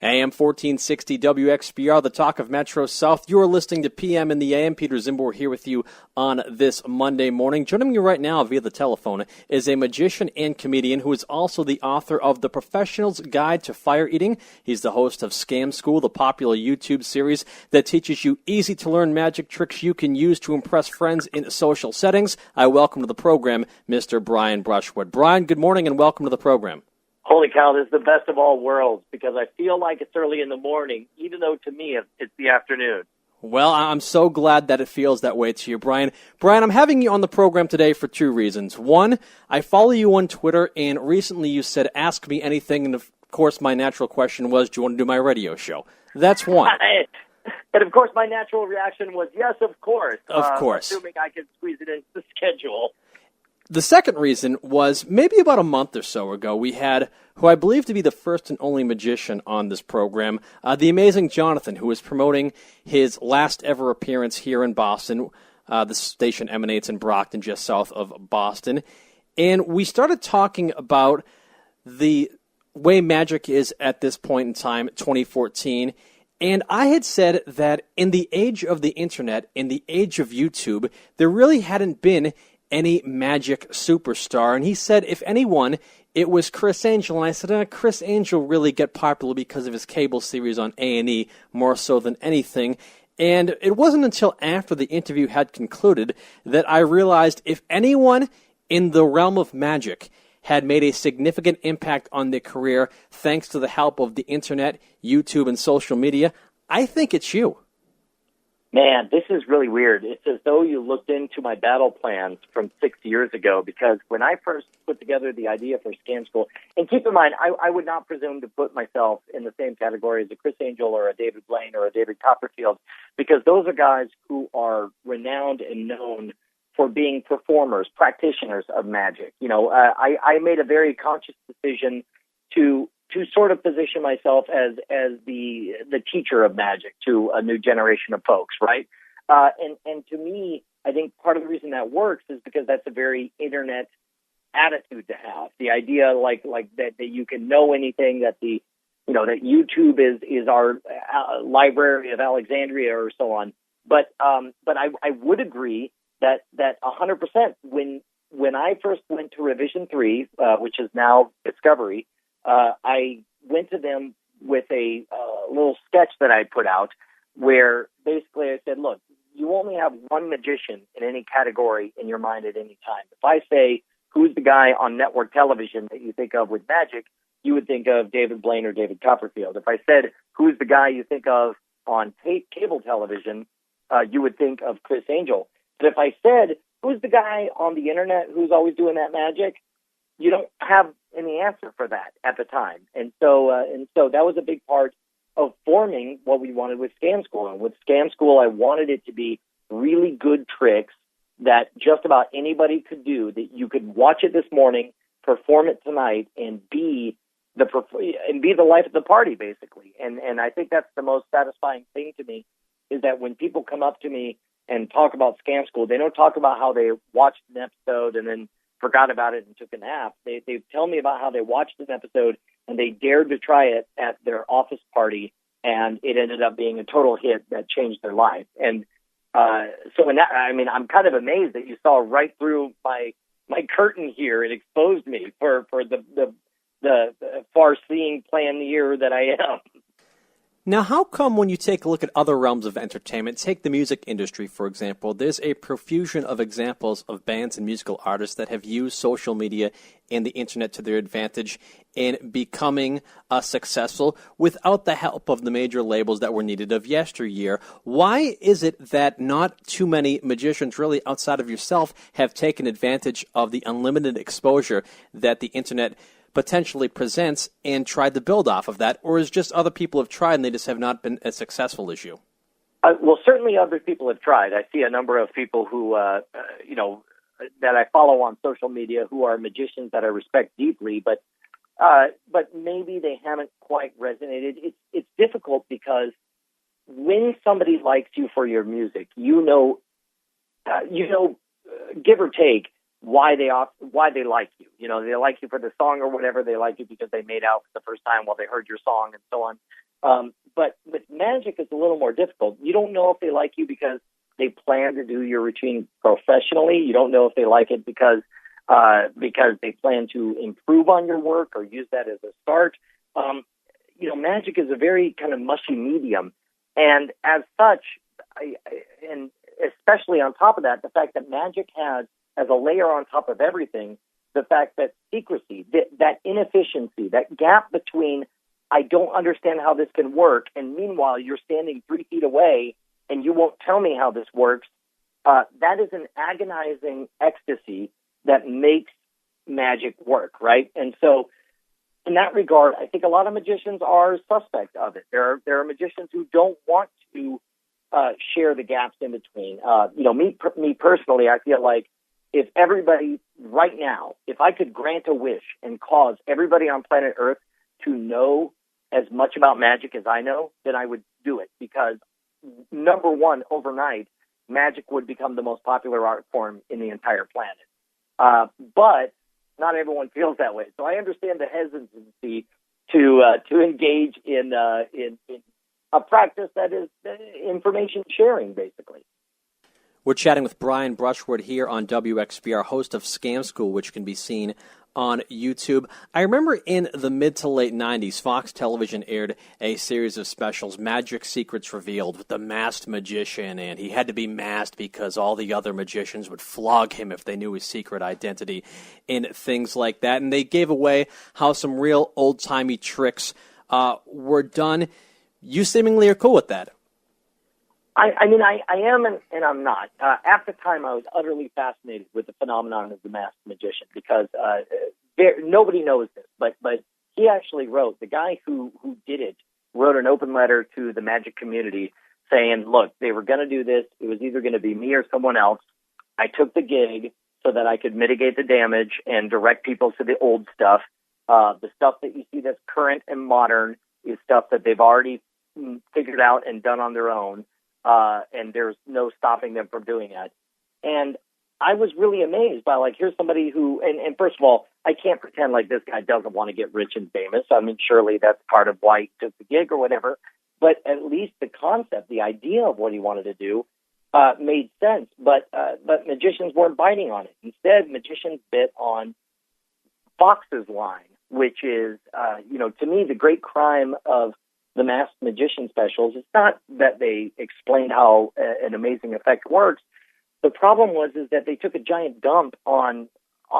AM 1460 WXBR, the talk of Metro South. You are listening to PM in the AM. Peter Czymbor here with you on this Monday morning. Joining me right now via the telephone is a magician and comedian who is also the author of The Professional's Guide to Fire Eating. He's the host of Scam School, the popular YouTube series that teaches you easy-to-learn magic tricks you can use to impress friends in social settings. I welcome to the program Mr. Brian Brushwood. Brian, good morning and welcome to the program. Holy cow, this is the best of all worlds because I feel like it's early in the morning, even though to me it's the afternoon. Well, I'm so glad that it feels that way to you, Brian. Brian, I'm having you on the program today for two reasons. One, I follow you on Twitter, and recently you said, ask me anything, and of course my natural question was, do you want to do my radio show? That's one. And of course my natural reaction was, yes, of course. Of course. Assuming I could squeeze it into the schedule. The second reason was maybe about a month or so ago, we had who I believe to be the first and only magician on this program, the amazing Jonathan, who is promoting his last ever appearance here in Boston. The station emanates in Brockton, just south of Boston. And we started talking about the way magic is at this point in time, 2014. And I had said that in the age of the internet, in the age of YouTube, there really hadn't been any magic superstar. And he said, if anyone, it was Criss Angel. And I said, Criss Angel really got popular because of his cable series on A&E more so than anything. And it wasn't until after the interview had concluded that I realized if anyone in the realm of magic had made a significant impact on their career thanks to the help of the internet, YouTube, and social media, I think it's you. Man, this is really weird. It's as though you looked into my battle plans from 6 years ago, because when I first put together the idea for Scam School, and keep in mind, I would not presume to put myself in the same category as a Criss Angel or a David Blaine or a David Copperfield, because those are guys who are renowned and known for being performers, practitioners of magic. You know, I made a very conscious decision to sort of position myself as the teacher of magic to a new generation of folks, right? And to me, I think part of the reason that works is because that's a very internet attitude to have. The idea like that you can know anything, that that YouTube is our library of Alexandria or so on. But I would agree that 100% when I first went to Revision 3, which is now Discovery, I went to them with a little sketch that I put out where basically I said, look, you only have one magician in any category in your mind at any time. If I say, who's the guy on network television that you think of with magic, you would think of David Blaine or David Copperfield. If I said, who's the guy you think of on cable television, you would think of Criss Angel. But if I said, who's the guy on the internet who's always doing that magic, you don't have any answer for that at the time. And so that was a big part of forming what we wanted with Scam School. And with Scam School, I wanted it to be really good tricks that just about anybody could do, that you could watch it this morning, perform it tonight, and be the life of the party, basically. And I think that's the most satisfying thing to me, is that when people come up to me and talk about Scam School, they don't talk about how they watched an episode and then forgot about it and took a nap. They tell me about how they watched an episode and they dared to try it at their office party, and it ended up being a total hit that changed their life. And so in that, I mean, I'm kind of amazed that you saw right through my curtain here and exposed me for the far-seeing player that I am. Now, how come when you take a look at other realms of entertainment, take the music industry, for example, there's a profusion of examples of bands and musical artists that have used social media and the internet to their advantage in becoming successful without the help of the major labels that were needed of yesteryear? Why is it that not too many magicians, really outside of yourself, have taken advantage of the unlimited exposure that the internet potentially presents and tried to build off of that, or is just other people have tried and they just have not been as successful as you? Well, certainly other people have tried. I see a number of people who, that I follow on social media who are magicians that I respect deeply, but maybe they haven't quite resonated. It's difficult because when somebody likes you for your music, give or take, why they like you. You know, they like you for the song or whatever. They like you because they made out for the first time while they heard your song and so on. But with magic, it's a little more difficult. You don't know if they like you because they plan to do your routine professionally. You don't know if they like it because they plan to improve on your work or use that as a start. You know, magic is a very kind of mushy medium, and as such, and especially on top of that, the fact that magic has, as a layer on top of everything, the fact that secrecy, that inefficiency, that gap between I don't understand how this can work, and meanwhile you're standing 3 feet away and you won't tell me how this works, that is an agonizing ecstasy that makes magic work, right? And so in that regard, I think a lot of magicians are suspect of it. There are magicians who don't want to share the gaps in between. You know, me personally, I feel like if everybody right now, if I could grant a wish and cause everybody on planet Earth to know as much about magic as I know, then I would do it, because number one, overnight, magic would become the most popular art form in the entire planet. But not everyone feels that way. So I understand the hesitancy to engage in a practice that is information sharing, basically. We're chatting with Brian Brushwood here on WXBR, host of Scam School, which can be seen on YouTube. I remember in the mid to late 90s, Fox Television aired a series of specials, Magic Secrets Revealed, with the masked magician, and he had to be masked because all the other magicians would flog him if they knew his secret identity and things like that. And they gave away how some real old-timey tricks were done. You seemingly are cool with that. I mean, I am and I'm not. At the time, I was utterly fascinated with the phenomenon of the masked magician, because nobody knows this, but he actually wrote, the guy who did it wrote an open letter to the magic community saying, look, they were going to do this. It was either going to be me or someone else. I took the gig so that I could mitigate the damage and direct people to the old stuff. The stuff that you see that's current and modern is stuff that they've already figured out and done on their own. And there's no stopping them from doing that. And I was really amazed by, like, here's somebody who, and first of all, I can't pretend like this guy doesn't want to get rich and famous. I mean, surely that's part of why he took the gig or whatever, but at least the concept, the idea of what he wanted to do, made sense. But magicians weren't biting on it. Instead, magicians bit on Fox's line, which is, to me, the great crime of the masked magician specials. It's not that they explained how an amazing effect works. The problem is that they took a giant dump on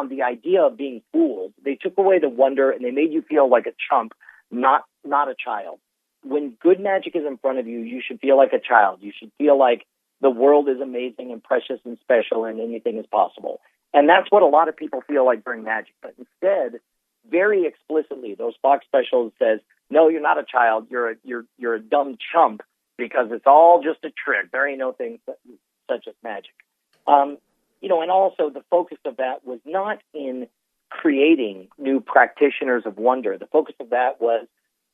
the idea of being fooled. They took away the wonder, and they made you feel like a chump, not a child. When good magic is in front of you, you should feel like a child. You should feel like the world is amazing and precious and special and anything is possible. And that's what a lot of people feel like during magic. But instead, very explicitly, those Fox specials says, no, you're not a child. You're a dumb chump, because it's all just a trick. There ain't no thing such as magic. And also the focus of that was not in creating new practitioners of wonder. The focus of that was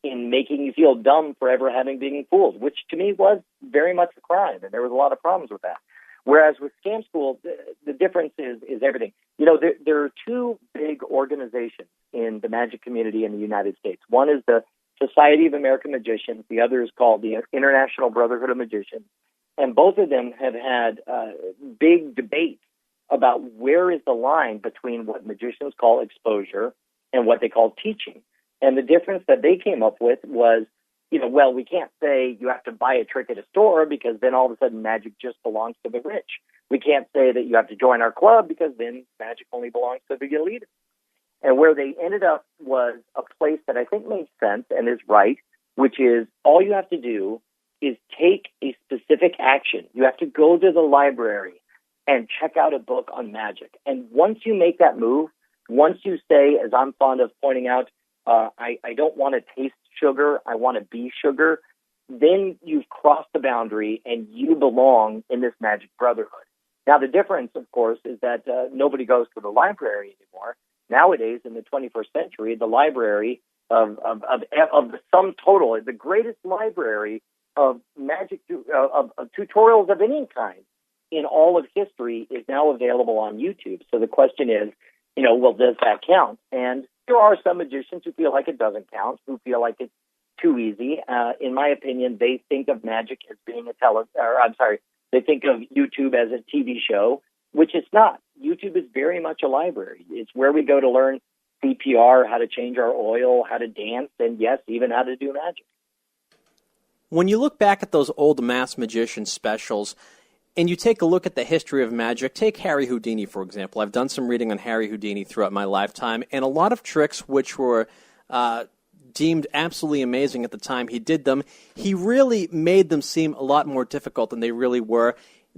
in making you feel dumb forever having been fooled, which to me was very much a crime, and there was a lot of problems with that. Whereas with Scam School, the difference is everything. There are two big organizations in the magic community in the United States. One is the Society of American Magicians. The other is called the International Brotherhood of Magicians. And both of them have had big debates about where is the line between what magicians call exposure and what they call teaching. And the difference that they came up with was, we can't say you have to buy a trick at a store, because then all of a sudden magic just belongs to the rich. We can't say that you have to join our club, because then magic only belongs to the elite. And where they ended up was a place that I think made sense and is right, which is all you have to do is take a specific action. You have to go to the library and check out a book on magic. And once you make that move, once you say, as I'm fond of pointing out, I don't want to taste sugar, I want to be sugar, then you've crossed the boundary and you belong in this magic brotherhood. Now, the difference, of course, is that nobody goes to the library anymore. Nowadays, in the 21st century, the library of the sum total, the greatest library of magic, of tutorials of any kind, in all of history is now available on YouTube. So the question is, well, does that count? And there are some magicians who feel like it doesn't count, who feel like it's too easy. In my opinion, they think of magic as being they think of YouTube as a TV show, which it's not. YouTube is very much a library. It's where we go to learn CPR, how to change our oil, how to dance, and yes, even how to do magic. When you look back at those old masked magician specials, and you take a look at the history of magic, take Harry Houdini, for example. I've done some reading on Harry Houdini throughout my lifetime, and a lot of tricks which were deemed absolutely amazing at the time he did them, he really made them seem a lot more difficult than they really were,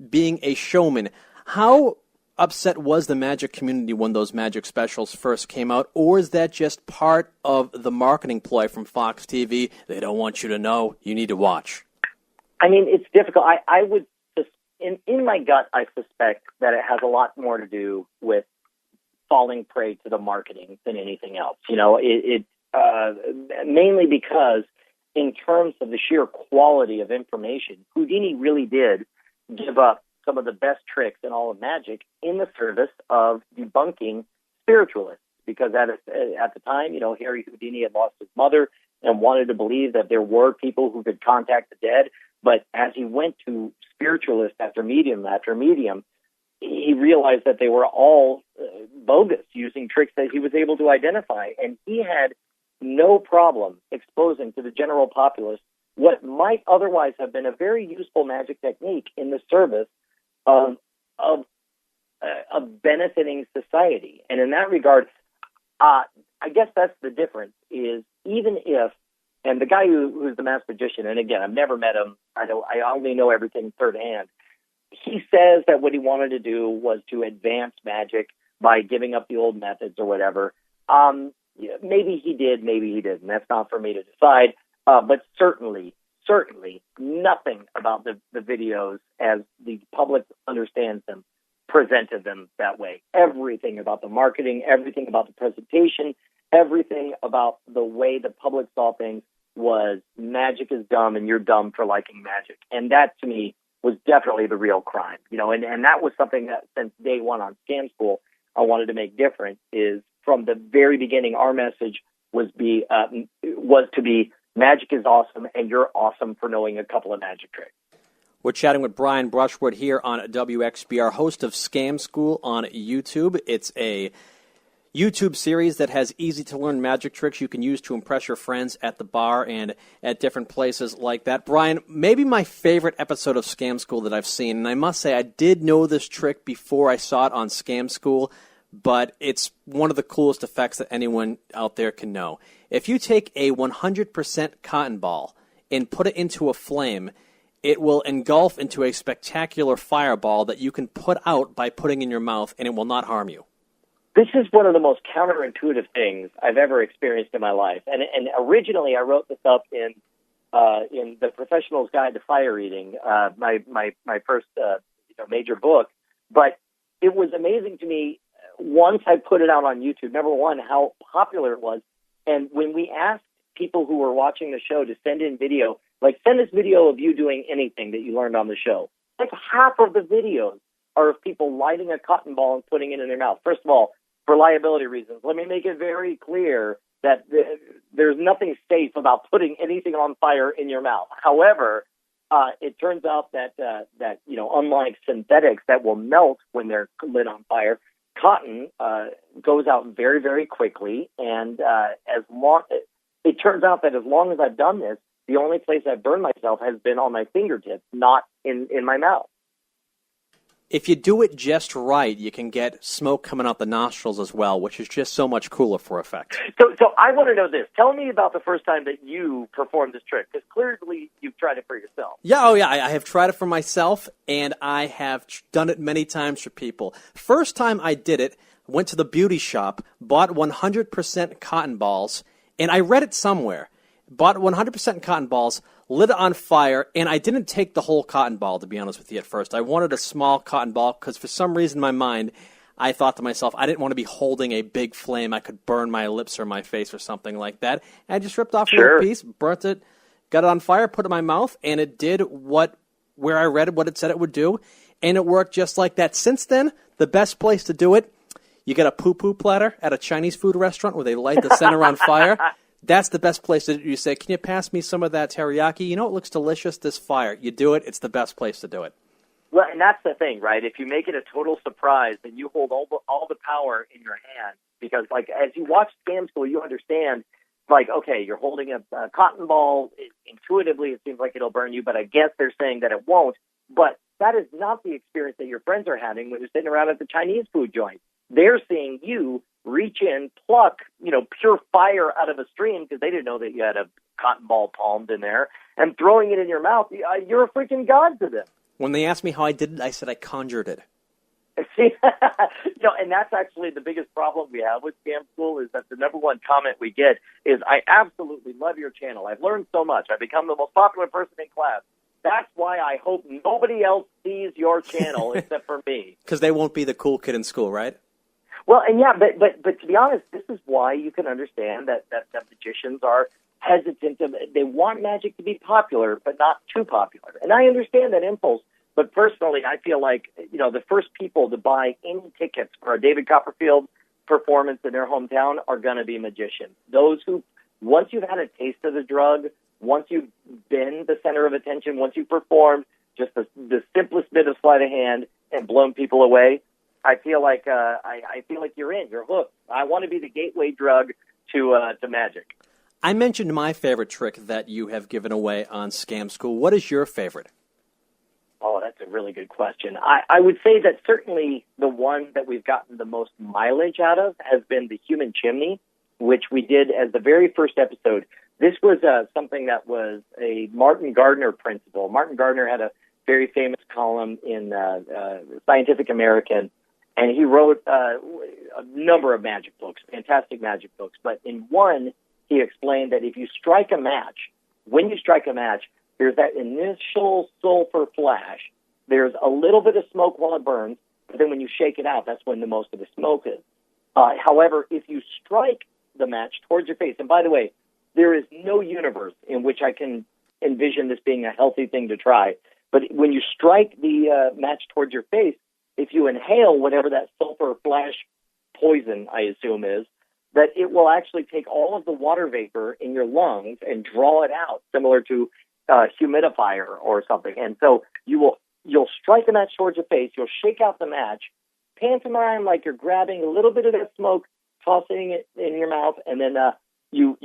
being a showman. How upset was the magic community when those magic specials first came out, or is that just part of the marketing ploy from Fox TV? They don't want you to know, you need to watch. I mean, it's difficult. I would, in my gut, I suspect that it has a lot more to do with falling prey to the marketing than anything else. Mainly because in terms of the sheer quality of information, Houdini really did give up some of the best tricks in all of magic in the service of debunking spiritualists. Because at the time, Harry Houdini had lost his mother and wanted to believe that there were people who could contact the dead. But as he went to spiritualist after medium, he realized that they were all bogus, using tricks that he was able to identify. And he had no problem exposing to the general populace what might otherwise have been a very useful magic technique in the service of benefiting society. And in that regard, I guess that's the difference, is even if, and the guy who's the masked magician, and again, I've never met him, I only know everything third hand, he says that what he wanted to do was to advance magic by giving up the old methods or whatever. Maybe he did, maybe he didn't. That's not for me to decide. But certainly nothing about the videos as the public understands them presented them that way. Everything about the marketing, everything about the presentation, everything about the way the public saw things was magic is dumb and you're dumb for liking magic. And that, to me, was definitely the real crime. And that was something that since day one on Scam School I wanted to make different, is from the very beginning our message was to be magic is awesome and you're awesome for knowing a couple of magic tricks. We're chatting with Brian Brushwood here on WXBR, host of Scam School on YouTube. It's a YouTube series that has easy-to-learn magic tricks you can use to impress your friends at the bar and at different places like that. Brian, maybe my favorite episode of Scam School that I've seen, and I must say I did know this trick before I saw it on Scam School, but it's one of the coolest effects that anyone out there can know. If you take a 100% cotton ball and put it into a flame, it will engulf into a spectacular fireball that you can put out by putting in your mouth, and it will not harm you. This is one of the most counterintuitive things I've ever experienced in my life. And originally I wrote this up in the Professional's Guide to Fire Eating, my first major book. But it was amazing to me once I put it out on YouTube, number one, how popular it was. And when we asked people who were watching the show to send in video, send us video of you doing anything that you learned on the show, half of the videos are of people lighting a cotton ball and putting it in their mouth. First of all, for liability reasons, let me make it very clear that there's nothing safe about putting anything on fire in your mouth. However, it turns out that unlike synthetics that will melt when they're lit on fire, cotton goes out very, very quickly. And it turns out that as long as I've done this, the only place I've burned myself has been on my fingertips, not in my mouth. If you do it just right, you can get smoke coming out the nostrils as well, which is just so much cooler for effect. So I want to know this. Tell me about the first time that you performed this trick, because clearly you've tried it for yourself. Yeah, I have tried it for myself, and I have done it many times for people. First time I did it, went to the beauty shop, bought 100% cotton balls, and I read it somewhere. Bought 100% cotton balls, lit it on fire, and I didn't take the whole cotton ball, to be honest with you, at first. I wanted a small cotton ball because for some reason in my mind, I thought to myself, I didn't want to be holding a big flame. I could burn my lips or my face or something like that. And I just ripped off a little piece, burnt it, got it on fire, put it in my mouth, and it did where I read it, what it said it would do. And it worked just like that. Since then, the best place to do it, you get a poo-poo platter at a Chinese food restaurant where they light the center on fire. That's the best place to do it. You say, can you pass me some of that teriyaki? You know, it looks delicious, this fire. You do it. It's the best place to do it. Well, and that's the thing, right? If you make it a total surprise, then you hold all the power in your hand. Because, like, as you watch Scam School, you understand, like, okay, you're holding a cotton ball. Intuitively, it seems like it'll burn you, but I guess they're saying that it won't. But that is not the experience that your friends are having when you're sitting around at the Chinese food joint. They're seeing you reach in, pluck, pure fire out of a stream because they didn't know that you had a cotton ball palmed in there, and throwing it in your mouth. You're a freaking god to them. When they asked me how I did it, I said I conjured it. See, and that's actually the biggest problem we have with Scam School is that the number one comment we get is, I absolutely love your channel. I've learned so much. I've become the most popular person in class. That's why I hope nobody else sees your channel except for me. Because they won't be the cool kid in school, right? Well, and yeah, but to be honest, this is why you can understand that magicians are hesitant. They want magic to be popular, but not too popular. And I understand that impulse. But personally, I feel like, the first people to buy any tickets for a David Copperfield performance in their hometown are going to be magicians. Those who, once you've had a taste of the drug, once you've been the center of attention, once you've performed just the simplest bit of sleight of hand and blown people away, I feel like I feel like you're in. You're hooked. I want to be the gateway drug to magic. I mentioned my favorite trick that you have given away on Scam School. What is your favorite? Oh, that's a really good question. I would say that certainly the one that we've gotten the most mileage out of has been the human chimney, which we did as the very first episode. This was something that was a Martin Gardner principle. Martin Gardner had a very famous column in Scientific American, and he wrote a number of magic books, fantastic magic books. But in one, he explained that if you strike a match, when you strike a match, there's that initial sulfur flash. There's a little bit of smoke while it burns, but then when you shake it out, that's when the most of the smoke is. However, if you strike the match towards your face, and by the way, there is no universe in which I can envision this being a healthy thing to try, but when you strike the match towards your face, if you inhale whatever that sulfur flash poison, I assume is, that it will actually take all of the water vapor in your lungs and draw it out, similar to humidifier or something. And so you'll strike the match towards your face, you'll shake out the match, pantomime like you're grabbing a little bit of that smoke, tossing it in your mouth, and then you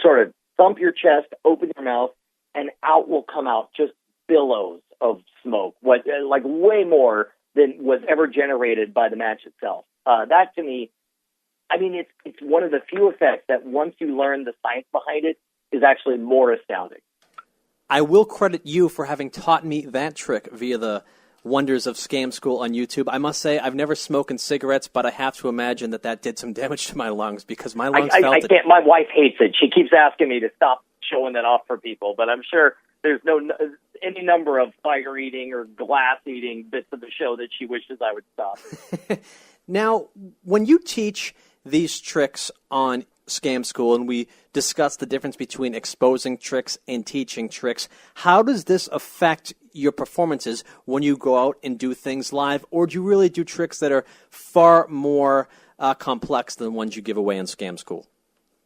sort of thump your chest, open your mouth, and out will come out just billows of smoke, like way more than was ever generated by the match itself. That to me, I mean, it's one of the few effects that once you learn the science behind it is actually more astounding. I will credit you for having taught me that trick via the wonders of Scam School on YouTube. I must say, I've never smoked cigarettes, but I have to imagine that did some damage to my lungs because my lungs felt it. I can't. My wife hates it. She keeps asking me to stop showing that off for people, but I'm sure there's any number of fire eating or glass eating bits of the show that she wishes I would stop. Now, when you teach these tricks on Scam School and we discuss the difference between exposing tricks and teaching tricks, how does this affect your performances when you go out and do things live, or do you really do tricks that are far more complex than the ones you give away in Scam School?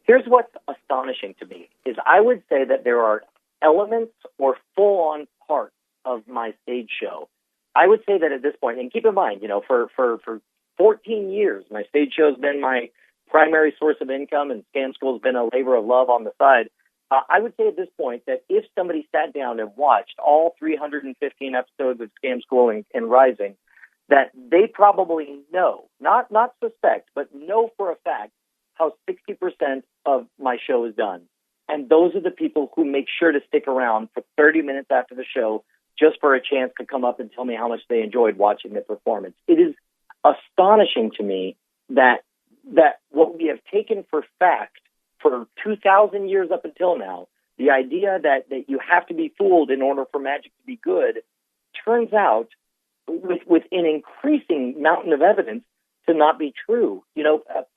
Here's what's astonishing to me is I would say that there are elements or full-on parts of my stage show. I would say that at this point, and keep in mind, for 14 years, my stage show has been my primary source of income, and Scam School has been a labor of love on the side. I would say at this point that if somebody sat down and watched all 315 episodes of Scam School and Rising, that they probably know, not suspect, but know for a fact how 60% of my show is done. And those are the people who make sure to stick around for 30 minutes after the show just for a chance to come up and tell me how much they enjoyed watching the performance. It is astonishing to me that what we have taken for fact for 2,000 years up until now, the idea that you have to be fooled in order for magic to be good, turns out with an increasing mountain of evidence to not be true.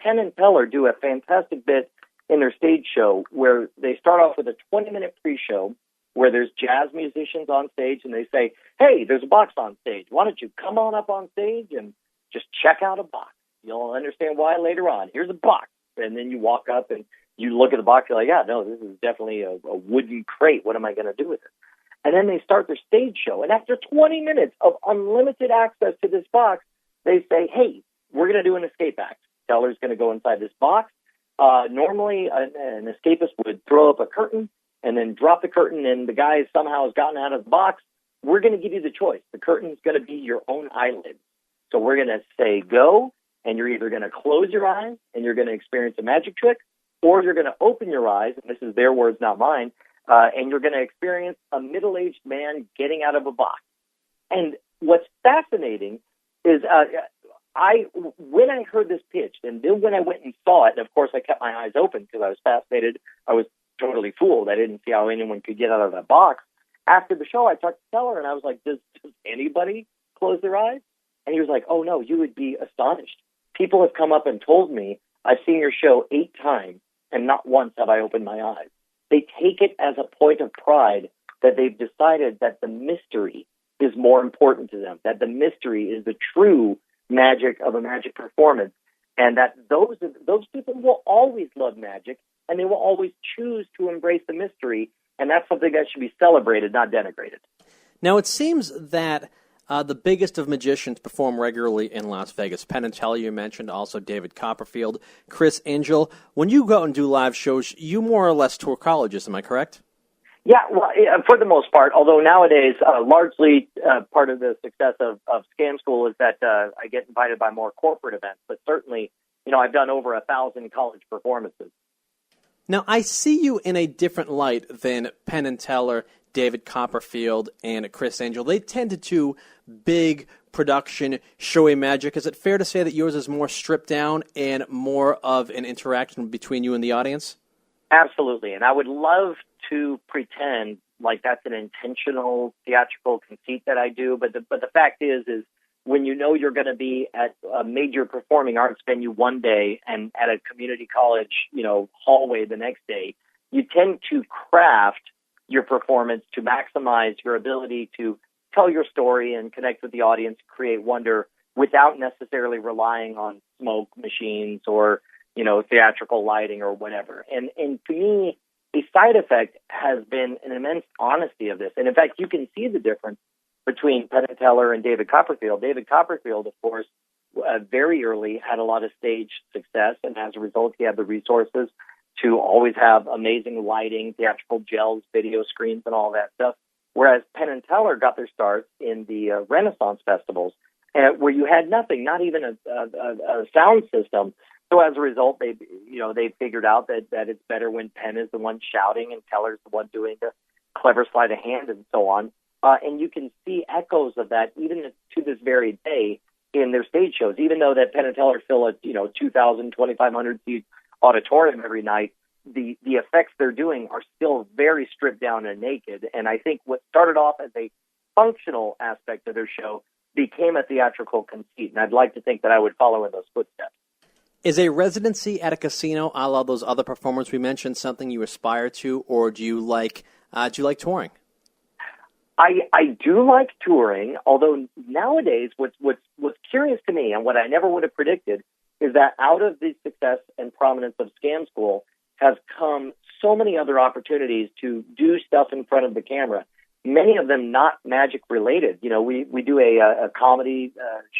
Penn and Teller do a fantastic bit in their stage show where they start off with a 20-minute pre-show where there's jazz musicians on stage and they say, hey, there's a box on stage. Why don't you come on up on stage and just check out a box? You'll understand why later on. Here's a box. And then you walk up and you look at the box. You're like, yeah, no, this is definitely a wooden crate. What am I going to do with it? And then they start their stage show. And after 20 minutes of unlimited access to this box, they say, hey, we're going to do an escape act. Teller's going to go inside this box. Normally, an escapist would throw up a curtain and then drop the curtain, and the guy somehow has gotten out of the box. We're going to give you the choice. The curtain's going to be your own eyelids. So we're going to say go, and you're either going to close your eyes and you're going to experience a magic trick, or you're going to open your eyes, and this is their words, not mine, and you're going to experience a middle-aged man getting out of a box. And what's fascinating is when I heard this pitched, and then when I went and saw it, and of course I kept my eyes open because I was fascinated, I was totally fooled. I didn't see how anyone could get out of that box. After the show, I talked to Teller, and I was like, does anybody close their eyes? And he was like, oh, no, you would be astonished. People have come up and told me, I've seen your show 8 times, and not once have I opened my eyes. They take it as a point of pride that they've decided that the mystery is more important to them, that the mystery is the true magic of a magic performance, and that those people will always love magic, and they will always choose to embrace the mystery, and that's something that should be celebrated, not denigrated. Now, it seems that the biggest of magicians perform regularly in Las Vegas. Penn and Teller, you mentioned, also David Copperfield, Criss Angel. When you go out and do live shows, you more or less tour colleges, am I correct? Yeah, well, for the most part, although nowadays, largely part of the success of Scam School is that I get invited by more corporate events, but certainly, I've done over 1,000 college performances. Now, I see you in a different light than Penn and Teller, David Copperfield, and Criss Angel. They tend to do big production, showy magic. Is it fair to say that yours is more stripped down and more of an interaction between you and the audience? Absolutely, and I would love to pretend like that's an intentional theatrical conceit that I do, but the fact is when you know you're going to be at a major performing arts venue one day and at a community college, hallway the next day, you tend to craft your performance to maximize your ability to tell your story and connect with the audience, create wonder without necessarily relying on smoke machines or, theatrical lighting or whatever. And to me, the side effect has been an immense honesty of this. And in fact, you can see the difference between Penn and Teller and David Copperfield. David Copperfield, of course, very early had a lot of stage success, and as a result, he had the resources to always have amazing lighting, theatrical gels, video screens, and all that stuff. Whereas Penn and Teller got their start in the Renaissance festivals, where you had nothing, not even a sound system. So as a result, they figured out that it's better when Penn is the one shouting and Teller's the one doing the clever sleight of hand and so on. And you can see echoes of that even to this very day in their stage shows. Even though that Penn and Teller fill a 2,000, 2,500 seat auditorium every night, the effects they're doing are still very stripped down and naked. And I think what started off as a functional aspect of their show became a theatrical conceit. And I'd like to think that I would follow in those footsteps. Is a residency at a casino, a la those other performers we mentioned, something you aspire to, or do you like touring? I do like touring, although nowadays what's curious to me and what I never would have predicted is that out of the success and prominence of Scam School has come so many other opportunities to do stuff in front of the camera, many of them not magic related. We do a comedy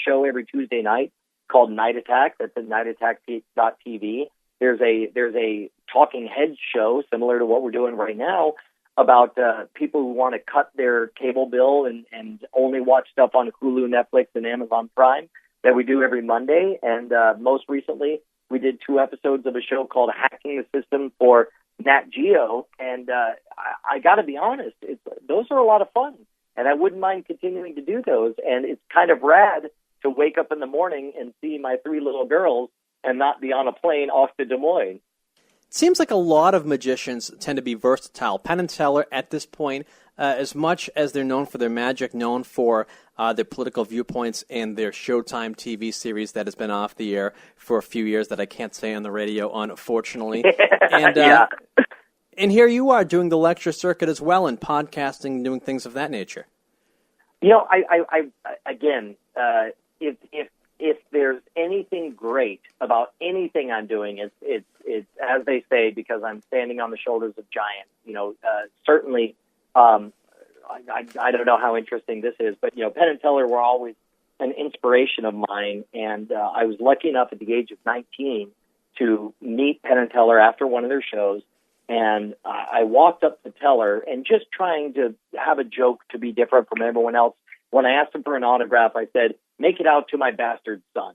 show every Tuesday night called Night Attack. That's at nightattack.tv. There's a talking heads show similar to what we're doing right now about people who want to cut their cable bill and only watch stuff on Hulu, Netflix, and Amazon Prime that we do every Monday. And most recently, we did 2 episodes of a show called Hacking the System for Nat Geo. And I got to be honest, those are a lot of fun. And I wouldn't mind continuing to do those. And it's kind of rad to wake up in the morning and see my 3 little girls and not be on a plane off to Des Moines. It seems like a lot of magicians tend to be versatile. Penn and Teller, at this point, as much as they're known for their magic, known for their political viewpoints and their Showtime TV series that has been off the air for a few years that I can't say on the radio, unfortunately. And, yeah. And here you are doing the lecture circuit as well, and podcasting, doing things of that nature. You know, I again, if there's anything great about anything I'm doing, it's as they say, because I'm standing on the shoulders of giants. You know, certainly, I don't know how interesting this is, but you know, Penn and Teller were always an inspiration of mine, and I was lucky enough at the age of 19 to meet Penn and Teller after one of their shows. And I walked up to Teller and just trying to have a joke to be different from everyone else. When I asked him for an autograph, I said, "Make it out to my bastard son."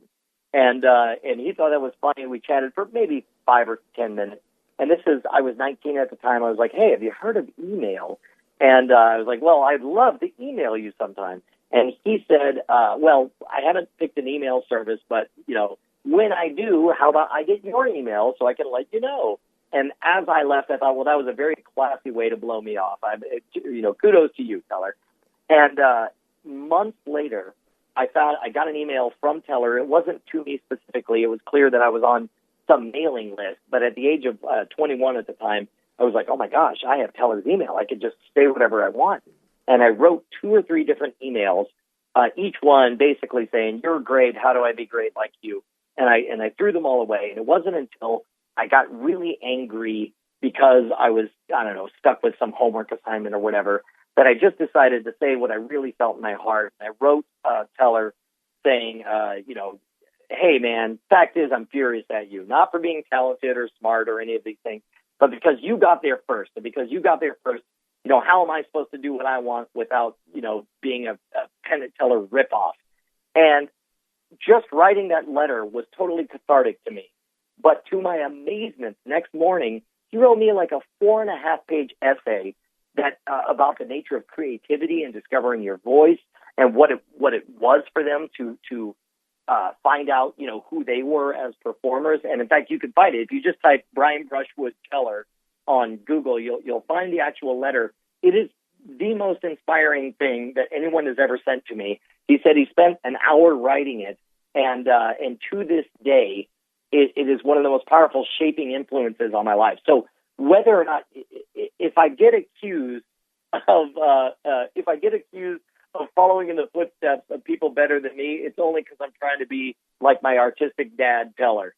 And he thought that was funny. We chatted for maybe 5 or 10 minutes. And I was 19 at the time. I was like, "Hey, have you heard of email?" And I was like, "Well, I'd love to email you sometime." And he said, "Well, I haven't picked an email service, but, you know, when I do, how about I get your email so I can let you know?" And as I left, I thought, well, that was a very classy way to blow me off. Kudos to you, Teller. And months later, I got an email from Teller. It wasn't to me specifically. It was clear that I was on some mailing list. But at the age of 21 at the time, I was like, oh my gosh, I have Teller's email. I could just say whatever I want. And I wrote 2 or 3 different emails, each one basically saying, "You're great. How do I be great like you?" And I threw them all away. And it wasn't until I got really angry because I was, I don't know, stuck with some homework assignment or whatever, that I just decided to say what I really felt in my heart. And I wrote Teller saying, "Hey, man, fact is I'm furious at you, not for being talented or smart or any of these things, but because you got there first. And because you got there first, you know, how am I supposed to do what I want without, you know, being a Penn and Teller ripoff?" And just writing that letter was totally cathartic to me. But to my amazement, next morning, he wrote me like a 4.5-page essay that about the nature of creativity and discovering your voice and what it was for them to find out, you know, who they were as performers. And in fact, you can find it if you just type Brian Brushwood Teller on Google. You'll find the actual letter. It is the most inspiring thing that anyone has ever sent to me. He said he spent an hour writing it, and to this day, it is one of the most powerful shaping influences on my life. So whether or not, if I get accused of following in the footsteps of people better than me, it's only because I'm trying to be like my artistic dad, Teller.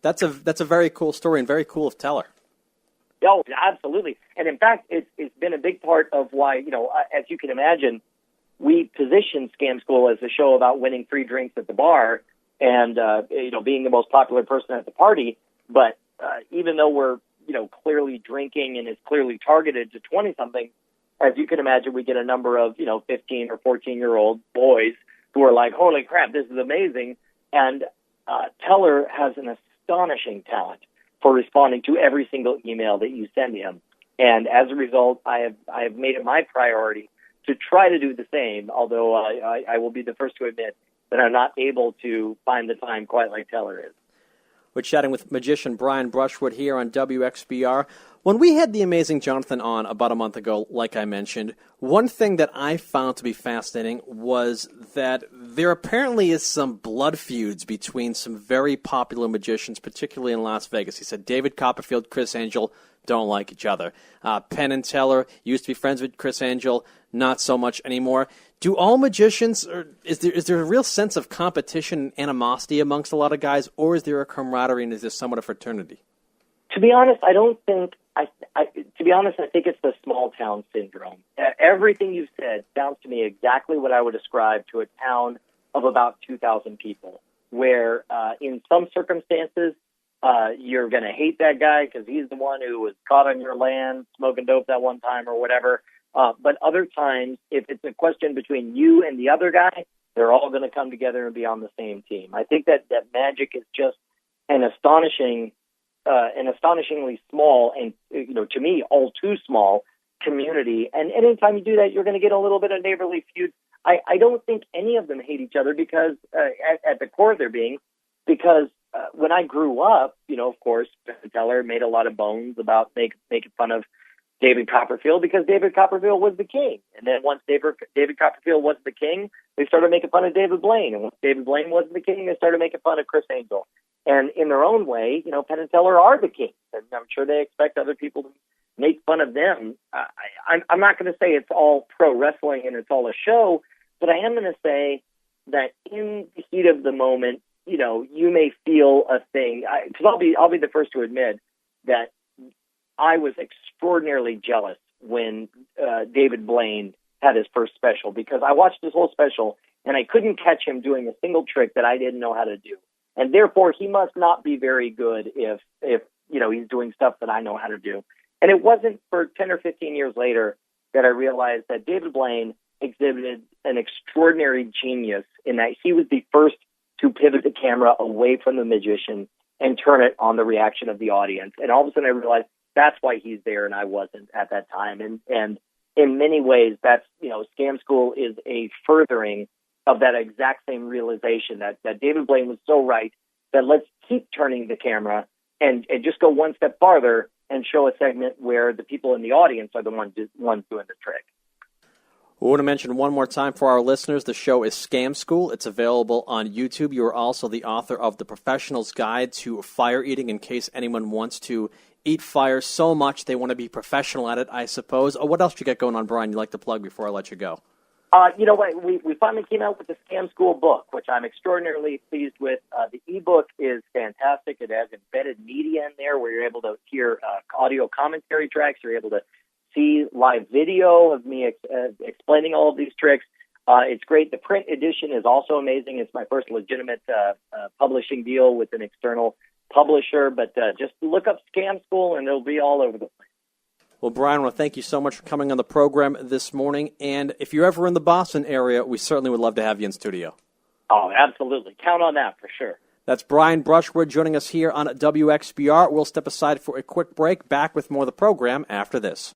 That's a very cool story and very cool of Teller. Oh, absolutely. And in fact, it's been a big part of why, you know, as you can imagine, we position Scam School as a show about winning free drinks at the bar and, being the most popular person at the party. But even though we're, you know, clearly drinking and it's clearly targeted to 20-something, as you can imagine, we get a number of, you know, 15 or 14-year-old boys who are like, holy crap, this is amazing. And Teller has an astonishing talent for responding to every single email that you send him. And as a result, I have made it my priority to try to do the same, although I will be the first to admit that I'm not able to find the time quite like Teller is. We're chatting with magician Brian Brushwood here on WXBR. When we had the amazing Jonathan on about a month ago, like I mentioned, one thing that I found to be fascinating was that there apparently is some blood feuds between some very popular magicians, particularly in Las Vegas. He said David Copperfield, Chris Angel don't like each other. Penn and Teller used to be friends with Chris Angel, not so much anymore. Do all magicians, or is there a real sense of competition and animosity amongst a lot of guys, or is there a camaraderie and is there somewhat a fraternity? To be honest, I don't think. I think it's the small town syndrome. Everything you've said sounds to me exactly what I would ascribe to a town of about 2,000 people, where in some circumstances you're going to hate that guy because he's the one who was caught on your land smoking dope that one time or whatever. But other times, if it's a question between you and the other guy, they're all going to come together and be on the same team. I think that magic is just an astonishingly small and, to me, all too small community. And anytime you do that, you're going to get a little bit of neighborly feud. I don't think any of them hate each other because, at the core of their being, because when I grew up, of course, Teller made a lot of bones about making fun of David Copperfield because David Copperfield was the king. And then once David Copperfield wasn't the king, they started making fun of David Blaine. And once David Blaine wasn't the king, they started making fun of Chris Angel. And in their own way, Penn and Teller are the kings. And I'm sure they expect other people make fun of them. I'm not going to say it's all pro wrestling and it's all a show, but I am going to say that in the heat of the moment, you may feel a thing. Because I'll be the first to admit that I was extraordinarily jealous when David Blaine had his first special, because I watched his whole special and I couldn't catch him doing a single trick that I didn't know how to do. And therefore, he must not be very good if he's doing stuff that I know how to do. And it wasn't for 10 or 15 years later that I realized that David Blaine exhibited an extraordinary genius in that he was the first to pivot the camera away from the magician and turn it on the reaction of the audience. And all of a sudden I realized that's why he's there and I wasn't at that time. And in many ways, that's, Scam School is a furthering of that exact same realization that David Blaine was so right, that let's keep turning the camera and just go one step farther and show a segment where the people in the audience are the ones doing the trick. We want to mention one more time for our listeners, the show is Scam School. It's available on YouTube. You are also the author of The Professional's Guide to Fire Eating, in case anyone wants to eat fire so much they want to be professional at it, I suppose. What else you got going on, Brian, you'd like to plug before I let you go? You know what? We finally came out with the Scam School book, which I'm extraordinarily pleased with. The ebook is fantastic. It has embedded media in there where you're able to hear audio commentary tracks. You're able to see live video of me explaining all of these tricks. It's great. The print edition is also amazing. It's my first legitimate publishing deal with an external publisher. But just look up Scam School and it'll be all over the place. Well, Brian, I want to thank you so much for coming on the program this morning. And if you're ever in the Boston area, we certainly would love to have you in studio. Oh, absolutely. Count on that for sure. That's Brian Brushwood joining us here on WXBR. We'll step aside for a quick break. Back with more of the program after this.